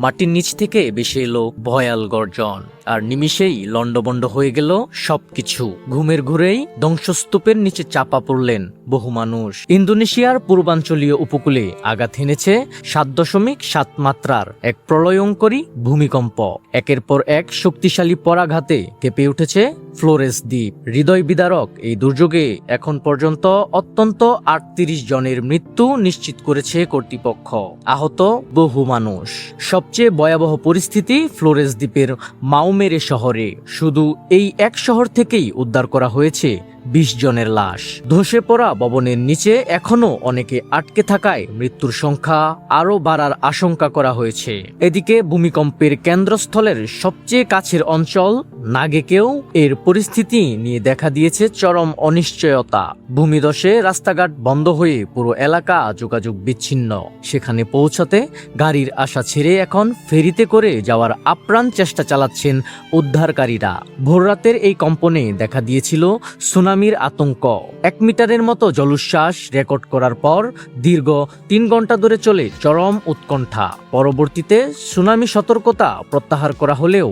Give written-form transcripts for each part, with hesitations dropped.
মাটির নিচ থেকে ভেসে এলো ভয়াল গর্জন, আর নিমিষেই লণ্ডভণ্ড হয়ে গেল সবকিছু। ঘুমের ঘুরেই ধ্বংসস্তূপের নিচে চাপা পড়লেন বহু মানুষ। ইন্দোনেশিয়ার পূর্বাঞ্চলীয় উপকূলে আঘাত হেনেছে 7.7 মাত্রার এক প্রলয়ঙ্করী ভূমিকম্প। একের পর এক শক্তিশালী পরাঘাতে কেঁপে উঠেছে ফ্লোরেস দ্বীপ। হৃদয় বিদারক এই দুর্যোগে এখন পর্যন্ত অত্যন্ত 38 জনের মৃত্যু নিশ্চিত করেছে কর্তৃপক্ষ। আহত বহু মানুষ। সবচেয়ে ভয়াবহ পরিস্থিতি ফ্লোরেস দ্বীপের মাউমেরে শহরে। শুধু এই এক শহর থেকেই উদ্ধার করা হয়েছে 20 জনের লাশ। ধসে পড়া ভবনের নিচে এখনো অনেকে আটকে থাকায় মৃত্যুর সংখ্যা আরও বাড়ার আশঙ্কা করা হয়েছে। এদিকে ভূমিকম্পের কেন্দ্রস্থলের সবচেয়ে কাছের অঞ্চল নাগেকেও এর পরিস্থিতি নিয়ে দেখা দিয়েছে চরম অনিশ্চয়তা। ভূমিধসে রাস্তাঘাট বন্ধ হয়ে পুরো এলাকা যোগাযোগ বিচ্ছিন্ন। সেখানে পৌঁছাতে গাড়ির আশা ছেড়ে এখন ফেরিতে করে যাওয়ার আপ্রাণ চেষ্টা চালাচ্ছেন উদ্ধারকারীরা। ভোররাতের এই কম্পনে দেখা দিয়েছিল সুনামির আতঙ্ক। 1 মিটারের মতো জলোচ্ছ্বাস রেকর্ড করার পর দীর্ঘ 3 ঘন্টা ধরে চলে চরম উৎকণ্ঠা। পরবর্তীতে সুনামি সতর্কতা প্রত্যাহার করা হলেও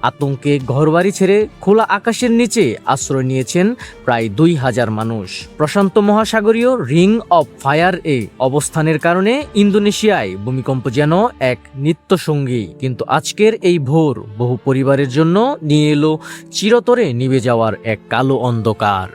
আতঙ্কে ঘরবাড়ি ছেড়ে খোলা আকাশের নিচে আশ্রয় নিয়েছেন প্রায় 2000 মানুষ। প্রশান্ত মহাসাগরীয় রিং অফ ফায়ার এ অবস্থানের কারণে ইন্দোনেশিয়ায় ভূমিকম্প যেন এক নিত্যসঙ্গী। কিন্তু আজকের এই ভোর বহু পরিবারের জন্য নিয়ে এলো চিরতরে নিভে যাওয়ার এক কালো অন্ধকার।